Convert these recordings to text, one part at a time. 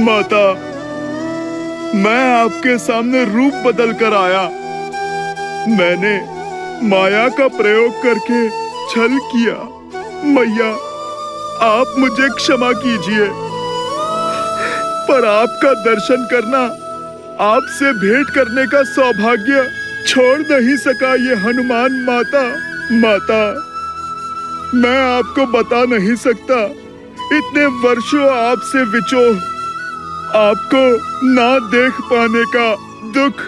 माता, मैं आपके सामने रूप बदल कर आया। मैंने माया का प्रयोग करके छल किया। मैया, आप मुझे क्षमा कीजिए, पर आपका दर्शन करना, आपसे भेंट करने का सौभाग्य छोड़ नहीं सका ये हनुमान माता। माता, मैं आपको बता नहीं सकता, इतने वर्षों आपसे विचोह, आपको ना देख पाने का दुख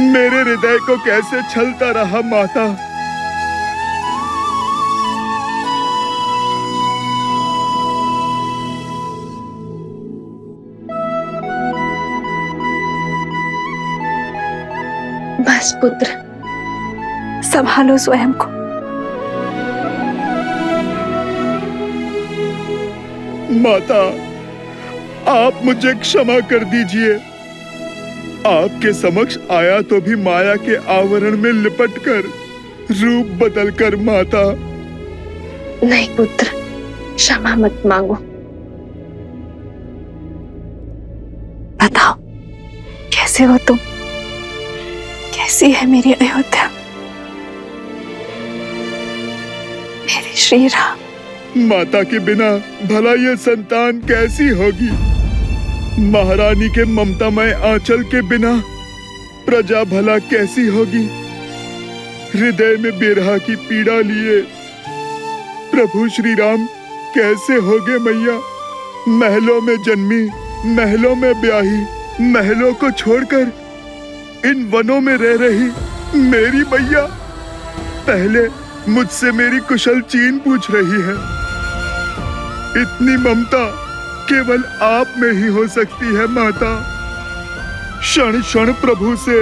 मेरे हृदय को कैसे छलता रहा माता। बस पुत्र, संभालो स्वयं को। माता, आप मुझे क्षमा कर दीजिए। आपके समक्ष आया तो भी माया के आवरण में लिपटकर, रूप बदलकर माता। नहीं पुत्र, क्षमा मत मांगो। बताओ, कैसे हो तुम? कैसी है मेरी अयोध्या, मेरे श्री राम? माता के बिना भला ये संतान कैसी होगी? महारानी के ममतामय आंचल के बिना प्रजा भला कैसी होगी? हृदय में बिरहा की पीड़ा लिए प्रभु श्री राम कैसे होगे मैया? महलों में जन्मी, महलों में ब्याही, महलों को छोड़कर इन वनों में रह रही मेरी मैया पहले मुझसे मेरी कुशल चीन पूछ रही है। इतनी ममता केवल आप में ही हो सकती है माता। क्षण क्षण प्रभु से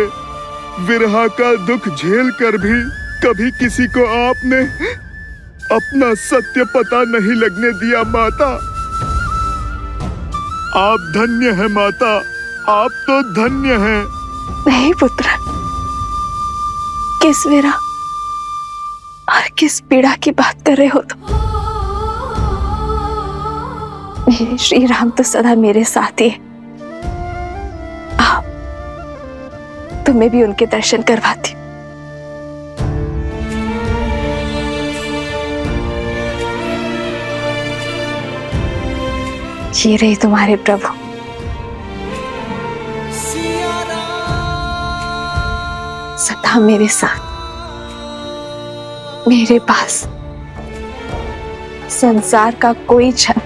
विरह का दुख झेल कर भी कभी किसी को आपने अपना सत्य पता नहीं लगने दिया माता। आप धन्य हैं माता, आप तो धन्य हैं। नहीं पुत्र, किस विरह और किस पीड़ा की बात कर रहे हो तुम? मेरे श्री राम तो सदा मेरे साथ ही है। आओ, तुम्हें भी उनके दर्शन करवाती हूँ। ये रही तुम्हारे प्रभु। सदा मेरे साथ, मेरे पास संसार का कोई छल,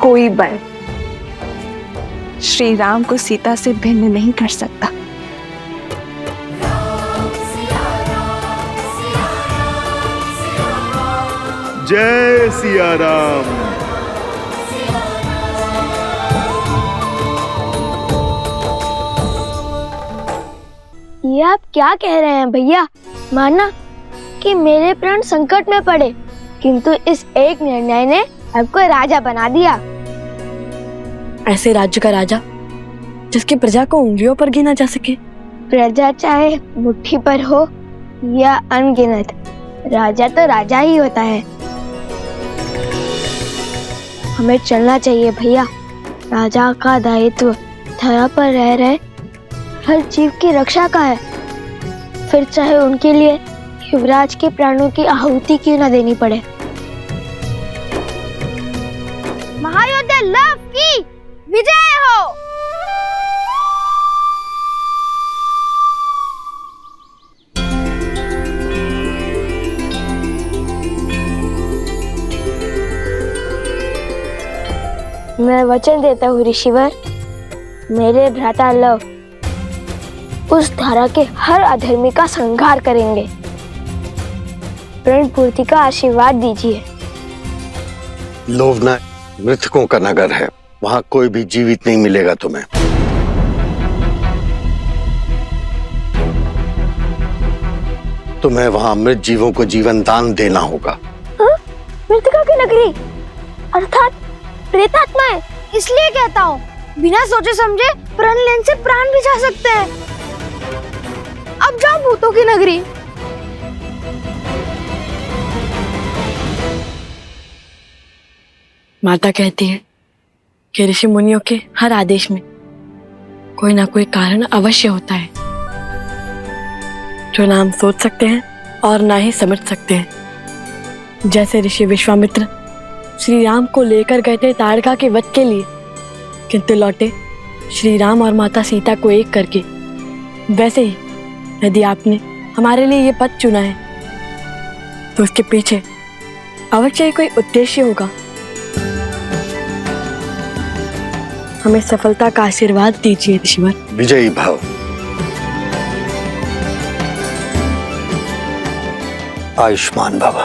कोई बल श्री राम को सीता से भिन्न नहीं कर सकता। जय सिया राम। ये आप क्या कह रहे हैं भैया? माना कि मेरे प्राण संकट में पड़े, किंतु इस एक निर्णय ने आपको राजा बना दिया। ऐसे राज्य का राजा जिसकी प्रजा को उंगलियों पर गिना जा सके। प्रजा चाहे मुट्ठी पर हो या अनगिनत, राजा तो राजा ही होता है। हमें चलना चाहिए भैया। राजा का दायित्व धरा पर रह रहे हर जीव की रक्षा का है, फिर चाहे उनके लिए युवराज के प्राणों की आहुति क्यों न देनी पड़े। महायोद्धा लव की विजय हो। मैं वचन देता हूँ ऋषिवर, मेरे भ्राता लव उस धारा के हर अधर्मी का संहार करेंगे। प्रण पूर्ति का आशीर्वाद दीजिए। लोभना मृतकों का नगर है, वहां कोई भी जीवित नहीं मिलेगा तुम्हें। तुम्हें वहां मृत जीवों को जीवन दान देना होगा। मृतका की नगरी अर्थात प्रेतात्माएं, इसलिए कहता हूँ बिना सोचे समझे प्रण लेने से प्राण भी जा सकते हैं। अब जाओ भूतों की नगरी। माता कहती है कि ऋषि मुनियों के हर आदेश में कोई ना कोई कारण अवश्य होता है जो ना हम सोच सकते हैं और ना ही समझ सकते हैं। जैसे ऋषि विश्वामित्र श्री राम को लेकर गए थे ताड़का के वध के लिए, किंतु लौटे श्री राम और माता सीता को एक करके, वैसे ही यदि आपने हमारे लिए ये पथ चुना है तो उसके पीछे अवश्य ही कोई उद्देश्य होगा। हमें सफलता का आशीर्वाद दीजिए ऋषिवर। विजयी भाव। आयुष्मान भव।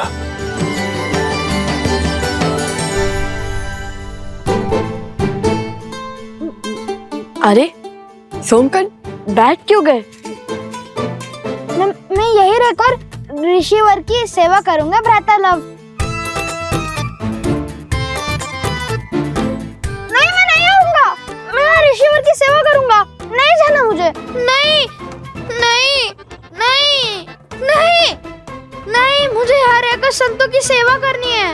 अरे सोमकन, बैठ क्यों गए? मैं यही रहकर ऋषिवर की सेवा करूंगा भ्राता लव। नहीं, मैं नहीं आऊंगा। मैं ऋषिवर की सेवा करूंगा। नहीं जाना मुझे। नहीं नहीं नहीं नहीं नहीं, मुझे यहाँ रहकर संतों की सेवा करनी है।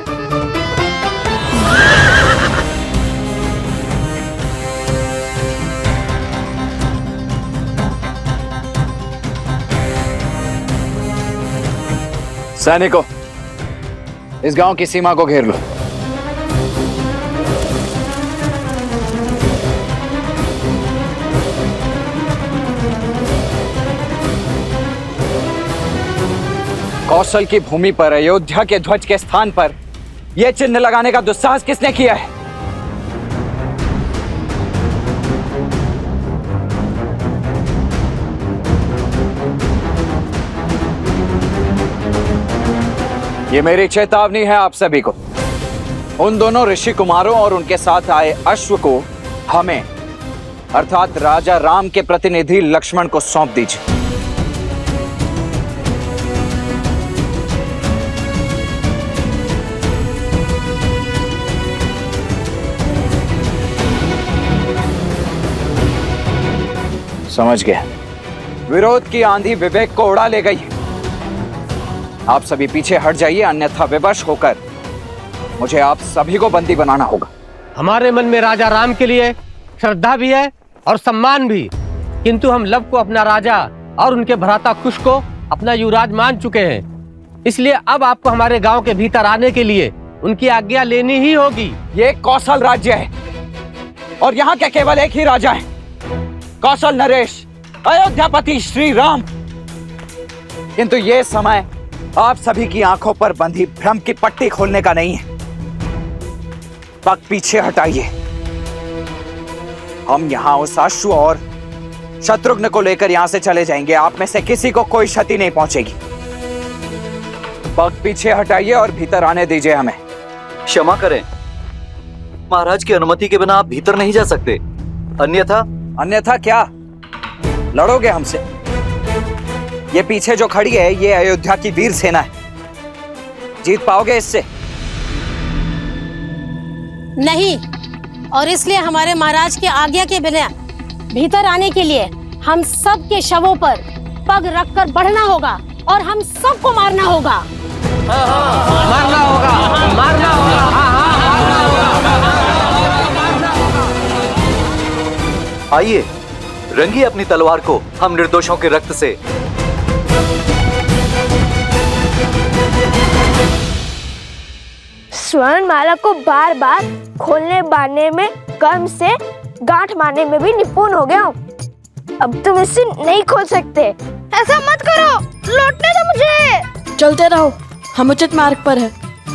सैनिकों, इस गांव की सीमा को घेर लो। कौशल की भूमि पर अयोध्या के ध्वज के स्थान पर यह चिन्ह लगाने का दुस्साहस किसने किया है? ये मेरी चेतावनी है आप सभी को। उन दोनों ऋषि कुमारों और उनके साथ आए अश्व को हमें अर्थात राजा राम के प्रतिनिधि लक्ष्मण को सौंप दीजिए। समझ गया। विरोध की आंधी विवेक को उड़ा ले गई। आप सभी पीछे हट जाइए, अन्यथा विवश होकर मुझे आप सभी को बंदी बनाना होगा। हमारे मन में राजा राम के लिए श्रद्धा भी है और सम्मान भी, किंतु हम लव को अपना राजा और उनके भ्राता कुश को अपना युवराज मान चुके हैं। इसलिए अब आपको हमारे गांव के भीतर आने के लिए उनकी आज्ञा लेनी ही होगी। ये कौशल राज्य है और यहाँ के केवल एक ही राजा है, कौशल नरेश, अयोध्यापति श्री राम। किंतु ये समय आप सभी की आंखों पर बंधी भ्रम की पट्टी खोलने का नहीं है। पग पीछे हटाइए। हम यहाँ उस अश्व और शत्रुघ्न को लेकर यहाँ से चले जाएंगे। आप में से किसी को कोई क्षति नहीं पहुंचेगी। पग पीछे हटाइए और भीतर आने दीजिए हमें। क्षमा करें, महाराज की अनुमति के बिना आप भीतर नहीं जा सकते। अन्यथा क्या? लड़ोगे हमसे? ये पीछे जो खड़ी है ये अयोध्या की वीर सेना है। जीत पाओगे इससे? नहीं, और इसलिए हमारे महाराज की आज्ञा के बिना भीतर आने के लिए हम सब के शवों पर पग रखकर बढ़ना होगा और हम सबको मारना होगा। मारना होगा, मारना होगा। आइए, रंगिए अपनी तलवार को हम निर्दोषों के रक्त से। स्वर्ण माला को बार बार खोलने बांधने में कम से गांठ मारने में भी निपुण हो गया हूँ। अब तुम इसे नहीं खोल सकते। ऐसा मत करो, लौटने दो मुझे। चलते रहो, हम उचित मार्ग पर है।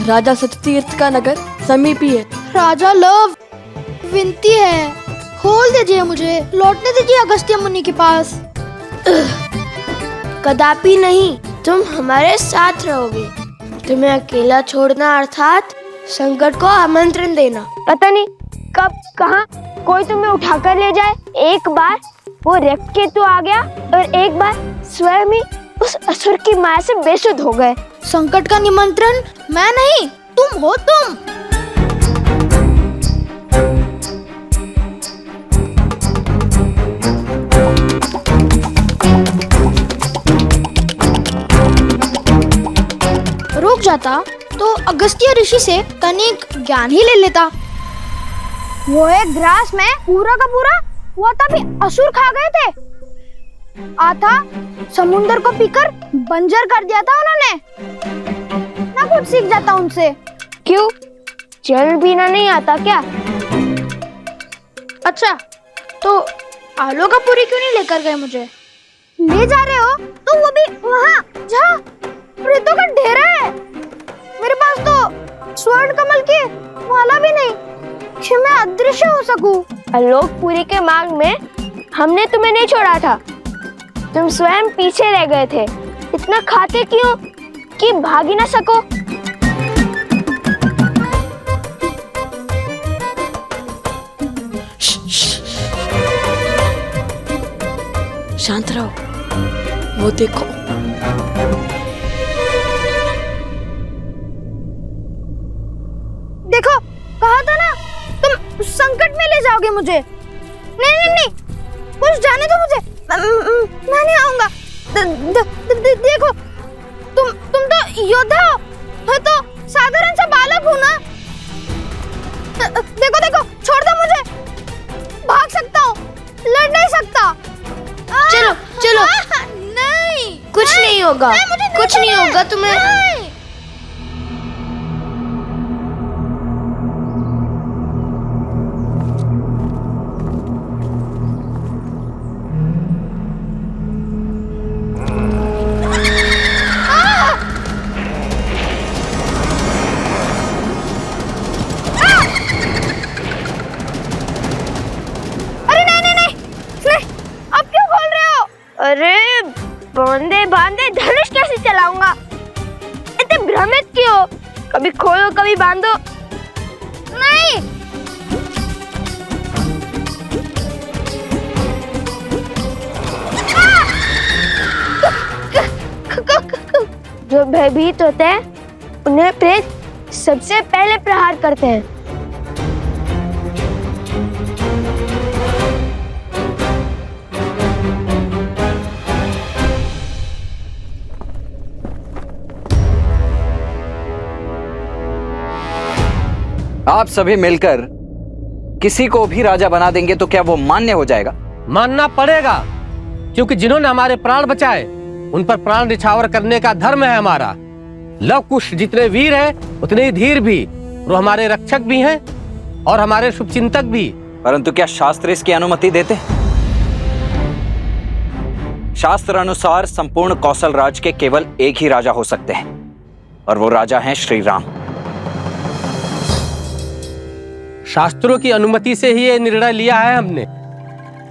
राजा सततीर्थ का नगर समीप ही है। राजा लव, विनती है, खोल दीजिए मुझे, लौटने दीजिए अगस्त्य मुनि के पास। कदापि नहीं, तुम हमारे साथ रहोगे। तुम्हें अकेला छोड़ना अर्थात संकट को आमंत्रण देना। पता नहीं कब कहाँ कोई तुम्हें उठाकर ले जाए। एक बार वो रकेतु आ गया और एक बार स्वयं ही उस असुर की माया से बेसुध हो गए। संकट का निमंत्रण मैं नहीं, तुम हो तुम। रुक जाता तो अगस्त्य ऋषि से तनिक ज्ञान ही ले लेता। वो एक ग्रास में पूरा का पूरा हुआ था भी असुर खा गए थे। आथा समुंदर को पीकर बंजर कर दिया था उन्होंने। ना कुछ सीख जाता उनसे। क्यों, जल पीना नहीं आता क्या? अच्छा तो आलू का पूरी क्यों नहीं लेकर गए मुझे? ले जा रहे हो तो वो भी वहाँ जहाँ प्रेतों का डेरा है। मेरे पास तो स्वर्ण कमल की माला भी नहीं कि मैं अदृश्य हो सकूं। आलोकपुरी के मार्ग में हमने तुम्हें नहीं छोड़ा था, तुम स्वयं पीछे रह गए थे। इतना खाते क्यों कि भाग ही ना सको? शांत रहो, वो देखो। देखो, कहा था ना तुम संकट में ले जाओगे मुझे। नहीं नहीं नहीं, कुछ जाने दो मुझे। मैं नहीं आऊंगा। देखो, तुम तो योद्धा हो, मैं तो साधारण सा बालक हूँ ना। देखो देखो, छोड़ दो मुझे। भाग सकता हूँ, लड़ नहीं सकता। चलो चलो। नहीं, कुछ नहीं होगा, कुछ नहीं होगा तुम्हें। नहीं। अरे बांधे बांधे धनुष कैसे चलाऊंगा? इतने भ्रमित क्यों? कभी खोलो कभी बांधो। नहीं। जो भयभीत होते हैं उन्हें प्रेत सबसे पहले प्रहार करते हैं। आप सभी मिलकर किसी को भी राजा बना देंगे तो क्या वो मान्य हो जाएगा? मानना पड़ेगा, क्योंकि जिन्होंने हमारे प्राण बचाए उन पर प्राण निछावर करने का धर्म है हमारा। लव कुश जितने वीर हैं उतने ही धीर भी। वो हमारे रक्षक भी हैं और हमारे शुभचिंतक भी। परंतु क्या शास्त्र इसकी अनुमति देते? शास्त्र अनुसार संपूर्ण कौशल राज के केवल एक ही राजा हो सकते हैं और वो राजा हैं श्री राम। शास्त्रों की अनुमति से ही ये निर्णय लिया है हमने।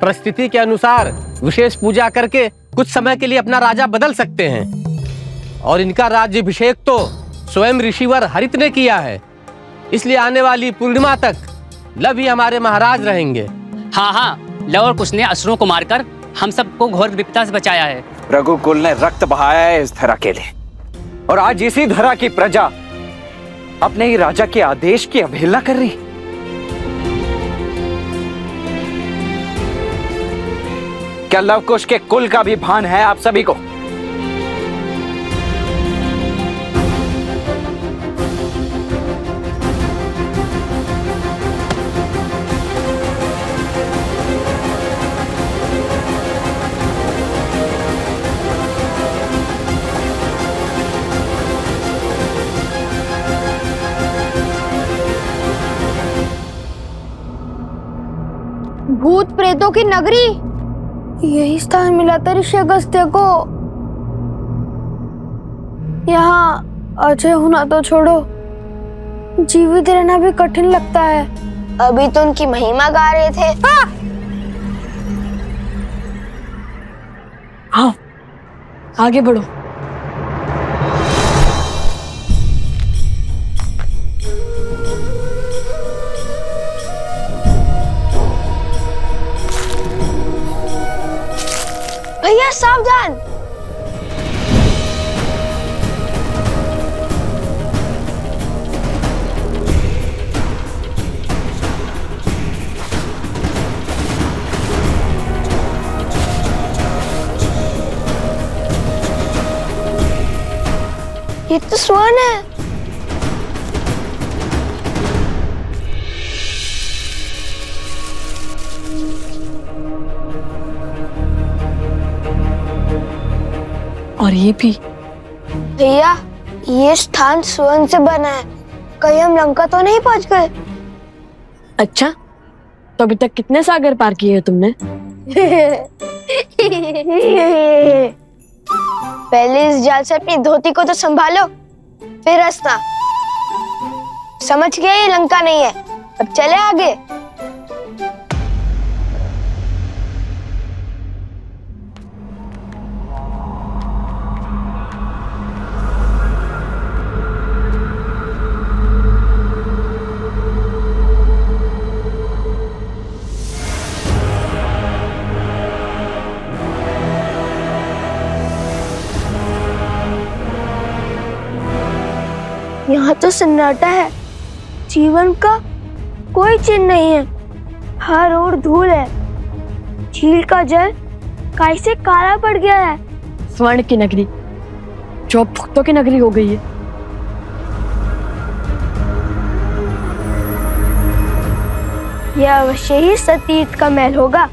परिस्थिति के अनुसार विशेष पूजा करके कुछ समय के लिए अपना राजा बदल सकते हैं और इनका राज्याभिषेक तो स्वयं ऋषिवर हरित ने किया है। इसलिए आने वाली पूर्णिमा तक लव ही हमारे महाराज रहेंगे। हाँ हाँ, लव और कुश ने असुरों को मारकर हम सबको घोर विपदा से बचाया है। रघुकुल ने रक्त बहाया है इस धरा के लिए और आज इसी धरा की प्रजा अपने ही राजा के आदेश की अवहेलना कर रही। क्या लवकुश के कुल का भी भान है आप सभी को? भूत प्रेतों की नगरी, यही स्थान मिला था ऋषि अगस्त्य को। यहाँ अजय होना तो छोड़ो, जीवित रहना भी कठिन लगता है। अभी तो उनकी महिमा गा रहे थे। हाँ, आगे बढ़ो। भैया सावधान। ये तो स्वर्ण है। और ये भी। भैया ये स्थान स्वर्ण से बना है, कहीं हम लंका तो नहीं पहुंच गए? अच्छा, तो अभी तक कितने सागर पार किए हैं तुमने? पहले इस जाल से अपनी धोती को तो संभालो, फिर रास्ता। समझ गए ये लंका नहीं है, अब चले आगे। यहाँ तो सन्नाटा है, जीवन का कोई चिन्ह नहीं है, हर ओर धूल है। झील का जल कैसे काला पड़ गया है। स्वर्ण की नगरी जो अब भक्तों की नगरी हो गई है। यह अवश्य ही सतीर्थ का महल होगा।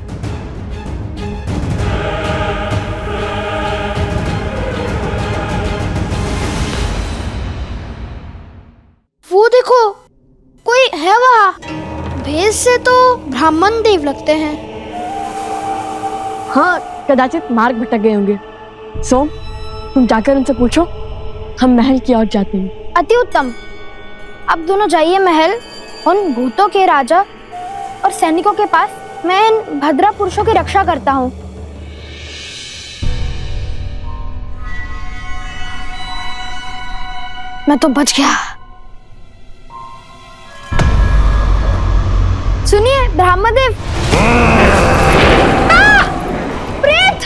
वो देखो, कोई है वहाँ। भेष से तो ब्राह्मण देव लगते हैं। हाँ, कदाचित मार्ग भटक गए होंगे। सोम, तुम जाकर उनसे पूछो, हम महल की ओर जाते हैं। अति उत्तम। अब दोनों जाइए महल, उन भूतों के राजा और सैनिकों के पास। मैं इन भद्रा पुरुषों की रक्षा करता हूँ। मैं तो बच गया। सुनिए ब्रह्मदेव। प्रेत!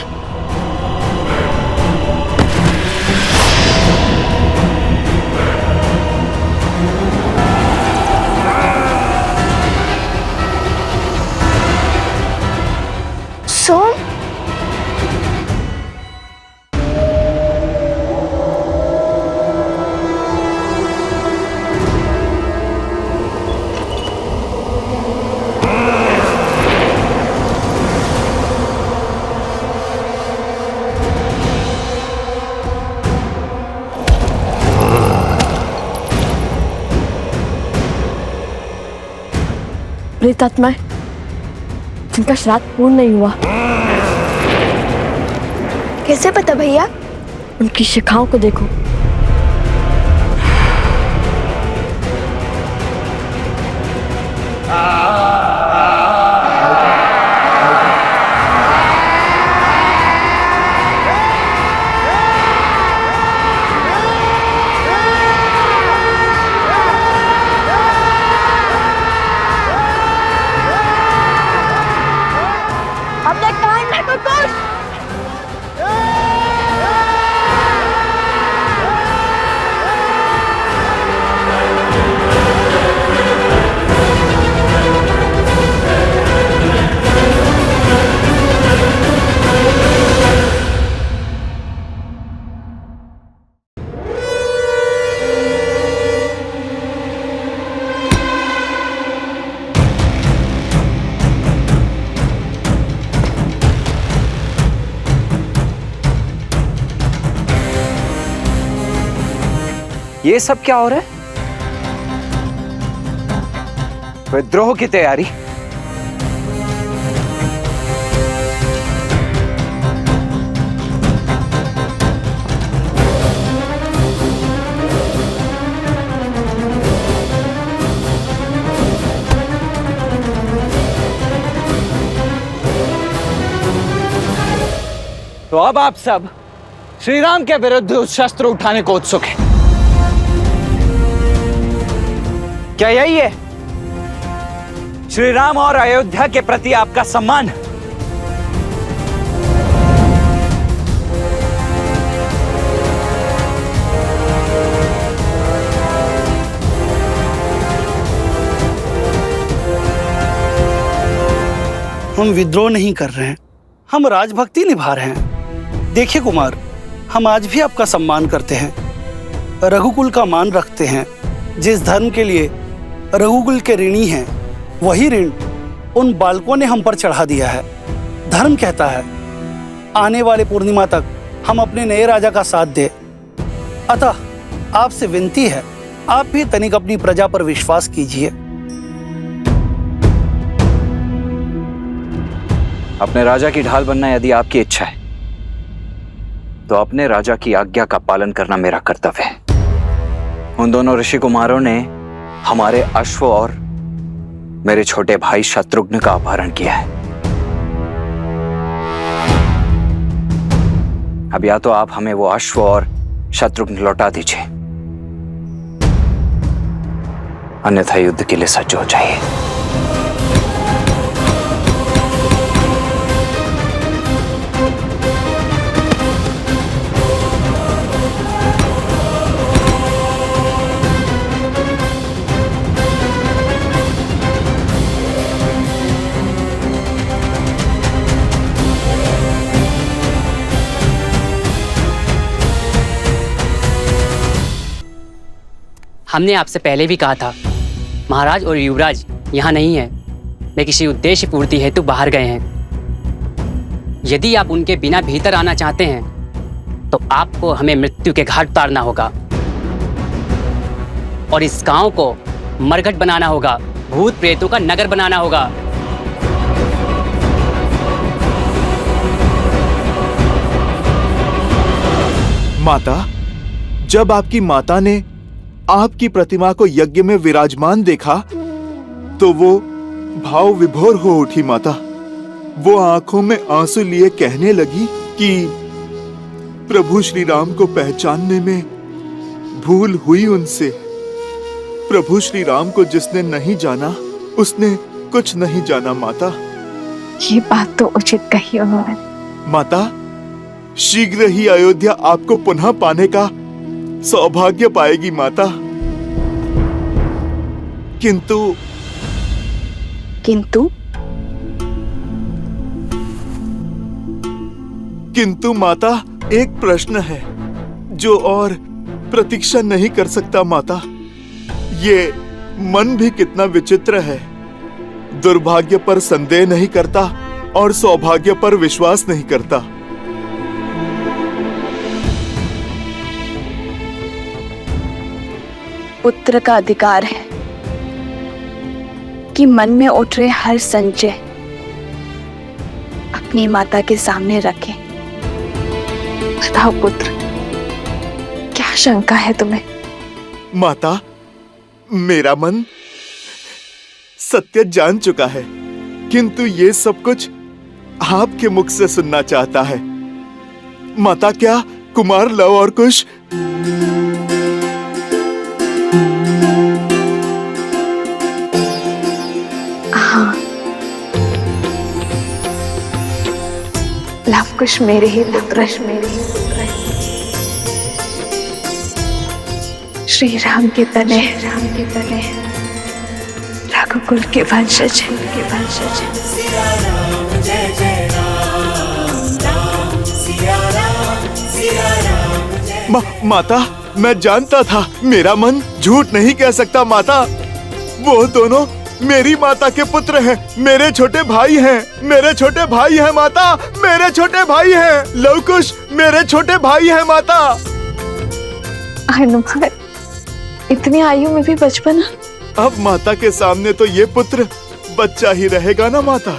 सोम, प्रेतात्माएं जिनका श्राद्ध पूर्ण नहीं हुआ। कैसे पता भैया? उनकी शिखाओं को देखो। ये सब क्या हो रहा है? विद्रोह की तैयारी। तो अब आप सब श्री राम के विरुद्ध शस्त्र उठाने को उत्सुक हैं। क्या यही है श्री राम और अयोध्या के प्रति आपका सम्मान? हम विद्रोह नहीं कर रहे हैं, हम राजभक्ति निभा रहे हैं। देखिए कुमार, हम आज भी आपका सम्मान करते हैं, रघुकुल का मान रखते हैं। जिस धर्म के लिए रघुकुल के ऋणी हैं, वही ऋण उन बालकों ने हम पर चढ़ा दिया है। धर्म कहता है आने वाले पूर्णिमा तक हम अपने नए राजा का साथ दें। अतः आपसे विनती है, आप भी तनिक अपनी प्रजा पर विश्वास कीजिए। अपने राजा की ढाल बनना यदि आपकी इच्छा है तो अपने राजा की आज्ञा का पालन करना मेरा कर्तव्य है। उन दोनों ऋषि कुमारों ने हमारे अश्व और मेरे छोटे भाई शत्रुघ्न का अपहरण किया है। अब या तो आप हमें वो अश्व और शत्रुघ्न लौटा दीजिए, अन्यथा युद्ध के लिए सज्ज हो जाइए। हमने आपसे पहले भी कहा था, महाराज और युवराज यहाँ नहीं है, वे किसी उद्देश्य पूर्ति हेतु बाहर गए हैं। यदि आप उनके बिना भीतर आना चाहते हैं तो आपको हमें मृत्यु के घाट उतारना होगा और इस गांव को मरघट बनाना होगा, भूत प्रेतों का नगर बनाना होगा। माता, जब आपकी माता ने आपकी प्रतिमा को यज्ञ में विराजमान देखा तो वो भाव विभोर हो उठी। माता, वो आंखों में आंसू लिए कहने लगी कि प्रभु श्री राम को पहचानने में भूल हुई उनसे। प्रभु श्री राम को जिसने नहीं जाना उसने कुछ नहीं जाना। माता, ये बात तो उचित कही उन्होंने। माता, शीघ्र ही अयोध्या आपको पुनः पाने का सौभाग्य पाएगी माता। किंतु माता, एक प्रश्न है जो और प्रतीक्षा नहीं कर सकता। माता, ये मन भी कितना विचित्र है, दुर्भाग्य पर संदेह नहीं करता और सौभाग्य पर विश्वास नहीं करता। पुत्र का अधिकार है कि मन में उठ रहे हर संशय अपनी माता के सामने रखें। बताओ पुत्र, क्या शंका है तुम्हें? माता, मेरा मन सत्य जान चुका है, किंतु ये सब कुछ आपके मुख से सुनना चाहता है। माता, क्या कुमार लव और कुश लवकुश मेरे ही पुत्र, श्री राम के तने रघुकुल के वंशज। माता, मैं जानता था, मेरा मन झूठ नहीं कह सकता। माता, वो दोनों मेरी माता के पुत्र हैं, मेरे छोटे भाई हैं, मेरे छोटे भाई हैं माता, मेरे छोटे भाई हैं। लवकुश मेरे छोटे भाई हैं माता। हनुमान, इतनी आयु में भी बचपना। अब माता के सामने तो ये पुत्र बच्चा ही रहेगा ना माता।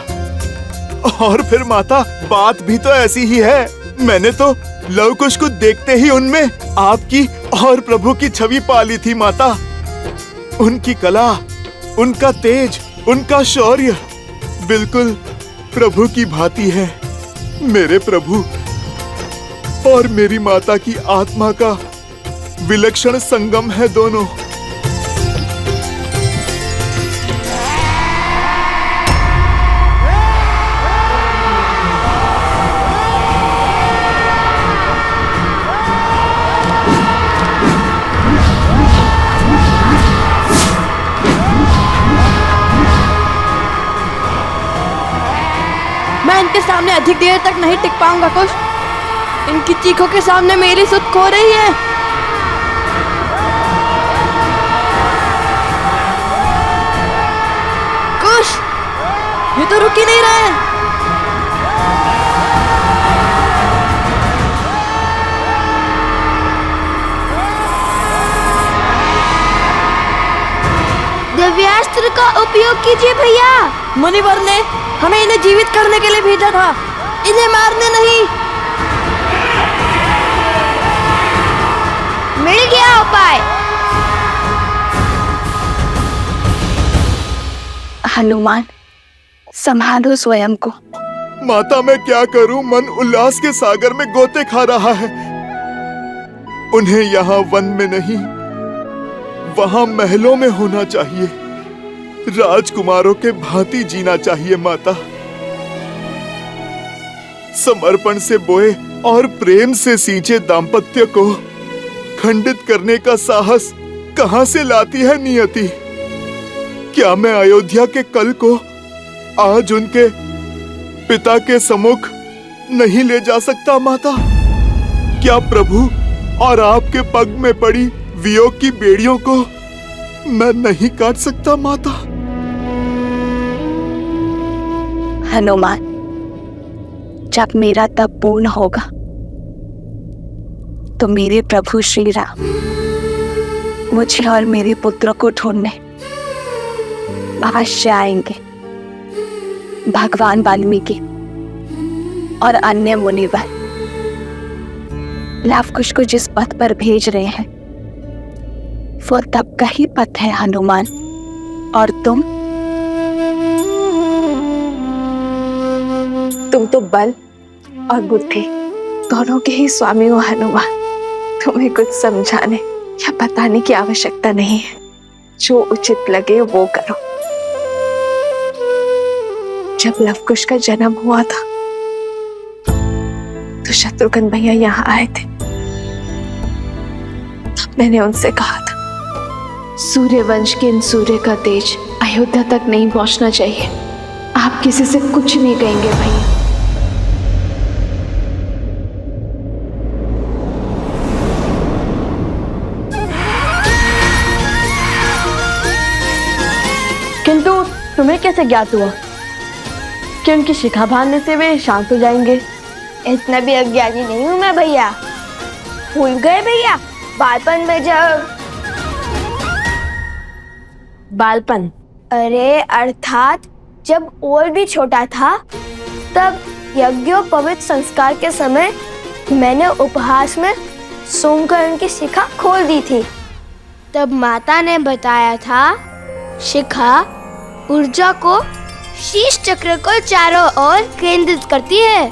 और फिर माता, बात भी तो ऐसी ही है, मैंने तो लवकुश को देखते ही उनमें आपकी और प्रभु की छवि पाली थी माता। उनकी कला, उनका तेज, उनका शौर्य बिल्कुल प्रभु की भांति है। मेरे प्रभु और मेरी माता की आत्मा का विलक्षण संगम है दोनों। मैं इनके सामने अधिक देर तक नहीं टिक पाऊंगा कुश। इनकी चीखों के सामने मेरी सुध खो रही है। कुश, ये तो रुक ही नहीं रहे। दिव्यास्त्र का उपयोग कीजिए भैया। मुनिवर ने हमें इन्हें जीवित करने के लिए भेजा था, इन्हें मारने नहीं। मिल गया उपाय। हनुमान, संभालो स्वयं को। माता मैं क्या करूं? मन उल्लास के सागर में गोते खा रहा है। उन्हें यहाँ वन में नहीं, वहां महलों में होना चाहिए। राजकुमारों के भांति जीना चाहिए माता। समर्पण से बोए और प्रेम से सींचे दाम्पत्य को खंडित करने का साहस कहां से लाती है नियति? क्या मैं अयोध्या के कल को आज उनके पिता के सम्मुख नहीं ले जा सकता माता? क्या प्रभु और आपके पग में पड़ी वियोग की बेड़ियों को मैं नहीं काट सकता माता? हनुमान, जब मेरा तप पूर्ण होगा तो मेरे प्रभु श्री राम मुझे और मेरे पुत्र को ढूंढने अवश्य आएंगे। भगवान वाल्मीकि और अन्य मुनिवर लवकुश को जिस पथ पर भेज रहे हैं वो तप का ही पथ है हनुमान। और तुम तो बल और बुद्धि दोनों के ही स्वामी हो हनुमान। तुम्हें कुछ समझाने या बताने की आवश्यकता नहीं है। जो उचित लगे वो करो। जब लवकुश का जन्म हुआ था तो शत्रुघ्न भैया यहाँ आए थे। तब मैंने उनसे कहा था, सूर्यवंश के इन सूर्य का तेज अयोध्या तक नहीं पहुंचना चाहिए। आप किसी से कुछ नहीं कहेंगे भैया। किंतु तुम्हें कैसे ज्ञात हुआ कि उनकी शिखा बांधने से वे शांत हो जाएंगे? इतना भी अज्ञानी नहीं हूँ मैं भैया। भूल गए भैया बालपन में जब बालपन? अरे अर्थात जब और भी छोटा था तब यज्ञोपवीत संस्कार के समय मैंने उपहास में सूंघकर उनकी शिखा खोल दी थी। तब माता ने बताया था शिखा ऊर्जा को शीश चक्र को चारों ओर केंद्रित करती है,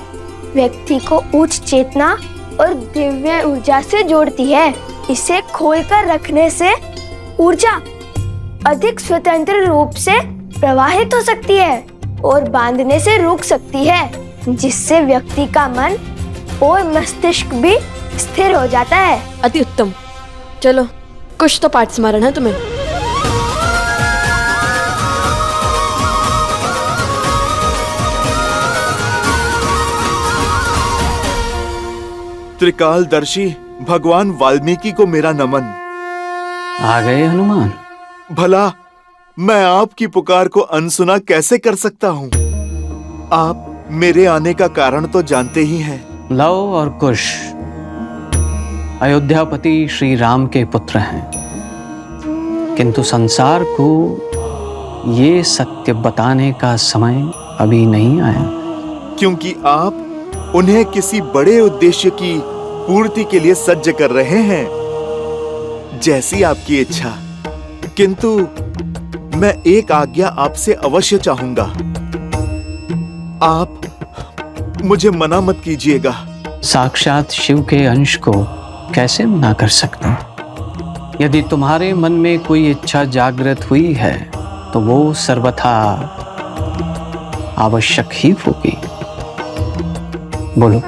व्यक्ति को उच्च चेतना और दिव्य ऊर्जा से जोड़ती है। इसे खोलकर रखने से ऊर्जा अधिक स्वतंत्र रूप से प्रवाहित हो सकती है और बांधने से रुक सकती है, जिससे व्यक्ति का मन और मस्तिष्क भी स्थिर हो जाता है। अति उत्तम। चलो कुछ तो पाठ स्मरण है तुम्हें। त्रिकालदर्शी भगवान वाल्मीकि को मेरा नमन। आ गए हनुमान? भला मैं आपकी पुकार को अनसुना कैसे कर सकता हूँ? आप मेरे आने का कारण तो जानते ही हैं। लव और कुश अयोध्यापति श्री राम के पुत्र हैं, किंतु संसार को ये सत्य बताने का समय अभी नहीं आया, क्योंकि आप उन्हें किसी बड़े उद्देश्य की पूर्ति के लिए सज्ज कर रहे हैं। जैसी आपकी इच्छा। किंतु मैं एक आज्ञा आपसे अवश्य चाहूंगा। आप मुझे मना मत कीजिएगा। साक्षात शिव के अंश को कैसे मना कर सकता हूं? यदि तुम्हारे मन में कोई इच्छा जागृत हुई है तो वो सर्वथा आवश्यक ही होगी। बोलो,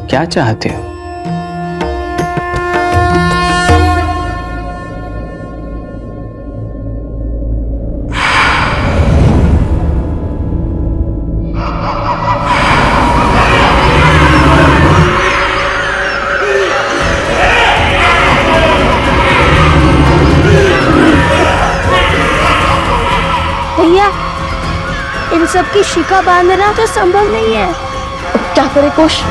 क्या चाहते हो? भैया इन सब की शिखा बांधना तो संभव नहीं है। क्या करे कुश?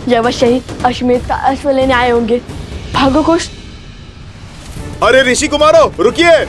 ये अवश्य ही अश्वमेध का अश्व लेने आए होंगे। भागो कुश। अरे ऋषि कुमारो, रुकिए।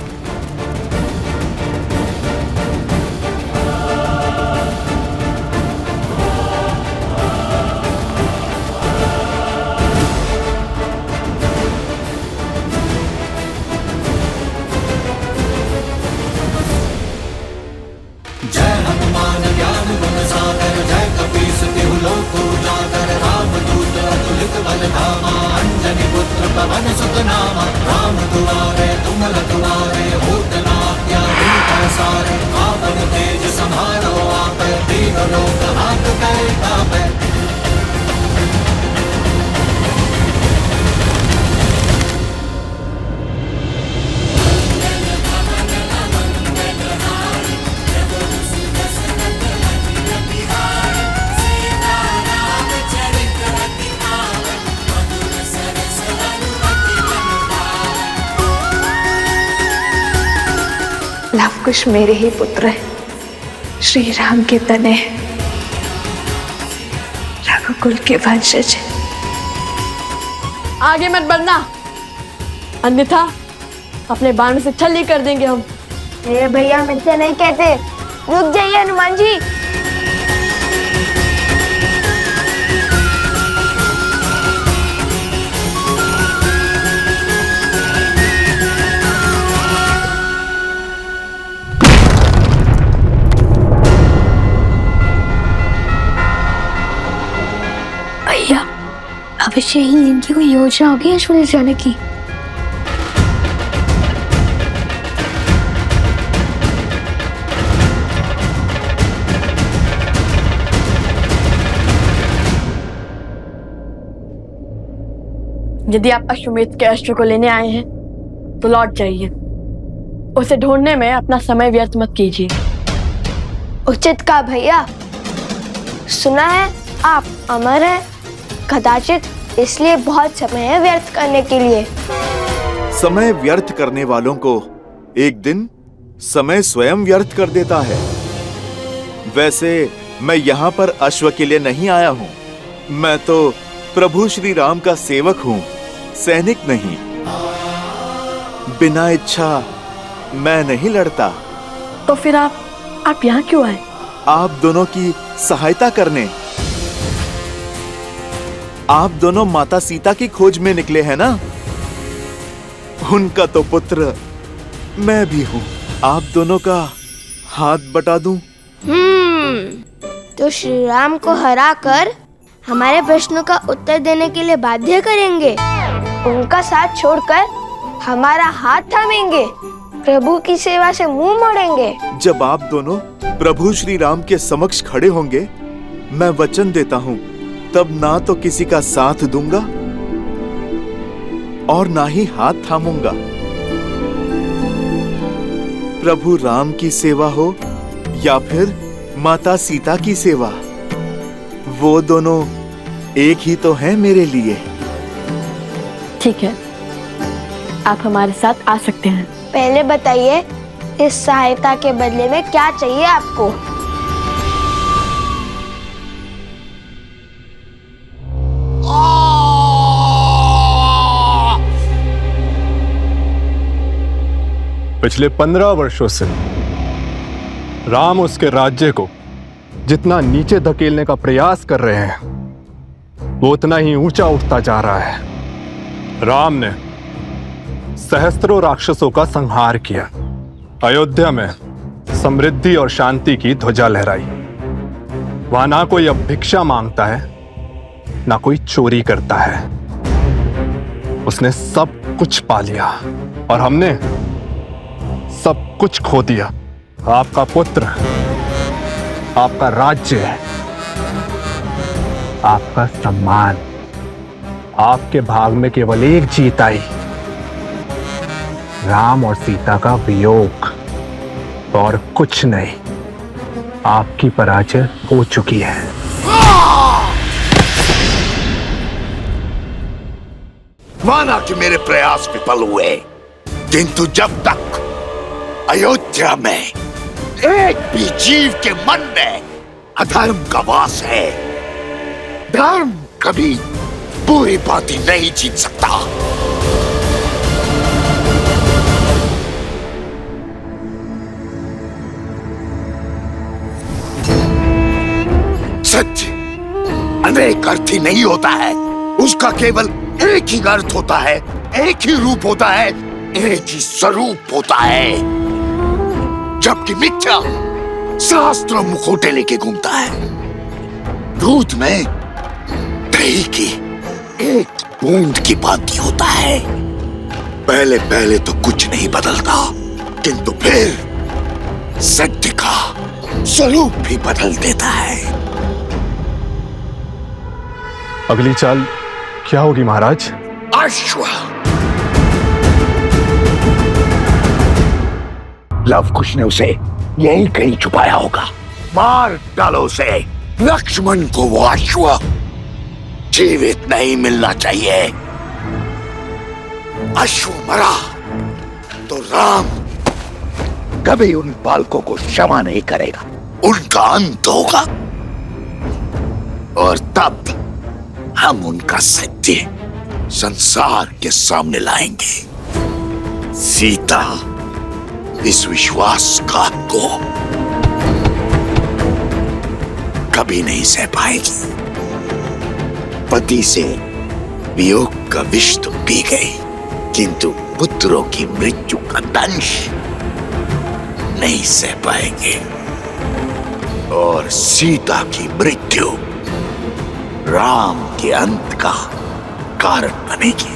लवकुश मेरे ही पुत्र है, श्री राम के तने हैं, रघुकुल के वंशज हैं। आगे मत बढ़ना, अन्यथा अपने बाण से छल्ली कर देंगे हम। ये भैया मुझसे नहीं कहते, रुक जाइए हनुमान जी। भैया अवश्य ही इनकी कोई योजना होगी अश्वमेध जाने की। यदि आप अश्वमेध के अश्व को लेने आए हैं तो लौट जाइए। उसे ढूंढने में अपना समय व्यर्थ मत कीजिए। उचित कहा भैया। सुना है आप अमर हैं, कदाचित इसलिए बहुत समय है व्यर्थ करने के लिए। समय व्यर्थ करने वालों को एक दिन समय स्वयं व्यर्थ कर देता है। वैसे मैं यहाँ पर अश्व के लिए नहीं आया हूँ, मैं तो प्रभु श्री राम का सेवक हूँ, सैनिक नहीं। बिना इच्छा मैं नहीं लड़ता। तो फिर आप यहाँ क्यों आए? आप दोनों की सहायता करने। आप दोनों माता सीता की खोज में निकले हैं ना? उनका तो पुत्र मैं भी हूँ। आप दोनों का हाथ बटा दूं? तो श्री राम को हरा कर हमारे प्रश्नों का उत्तर देने के लिए बाध्य करेंगे, उनका साथ छोड़कर हमारा हाथ थामेंगे, प्रभु की सेवा से मुंह मोड़ेंगे। जब आप दोनों प्रभु श्री राम के समक्ष खड़े होंगे, मैं वचन देता हूँ, तब ना तो किसी का साथ दूंगा और ना ही हाथ थामूंगा। प्रभु राम की सेवा हो या फिर माता सीता की सेवा, वो दोनों एक ही तो हैं मेरे लिए। ठीक है, आप हमारे साथ आ सकते हैं। पहले बताइए, इस सहायता के बदले में क्या चाहिए आपको? पिछले 15 वर्षों से राम उसके राज्य को जितना नीचे धकेलने का प्रयास कर रहे हैं, वो उतना ही ऊंचा उठता जा रहा है। राम ने सहस्त्रों राक्षसों का संहार किया, अयोध्या में समृद्धि और शांति की ध्वजा लहराई। वहां ना कोई अब भिक्षा मांगता है, ना कोई चोरी करता है। उसने सब कुछ पा लिया और हमने सब कुछ खो दिया। आपका पुत्र, आपका राज्य, आपका सम्मान, आपके भाग में केवल एक जीत आई, राम और सीता का वियोग, और कुछ नहीं। आपकी पराजय हो चुकी है। माना कि मेरे प्रयास विफल हुए, किंतु जब तक अयोध्या में एक भी जीव के मन में अधर्म का वास है, धर्म कभी बुरी बातें नहीं जीत सकता। सच अनेक अर्थी नहीं होता है, उसका केवल एक ही अर्थ होता है, एक ही रूप होता है, एक ही स्वरूप होता है। जबकि मिथ्या शास्त्र मुखोटे लेके घूमता है। दूध में दही की एक बूंद की भांति होता है। पहले पहले तो कुछ नहीं बदलता, किंतु फिर सत्य का स्वरूप भी बदल देता है। अगली चाल क्या होगी महाराज? अश्व। लव कुश ने उसे यही कहीं छुपाया होगा। मार डालो उसे। लक्ष्मण को वो अश्व जीवित नहीं मिलना चाहिए। अश्व मरा तो राम कभी उन बालकों को क्षमा नहीं करेगा। उनका अंत होगा और तब हम उनका सत्य संसार के सामने लाएंगे। सीता इस विश्वासघात को कभी नहीं सह पाएगी। पति से वियोग का विष तो पी गई, किंतु पुत्रों की मृत्यु का दंश नहीं सह पाएंगे और सीता की मृत्यु राम के अंत का कारण बनेगी।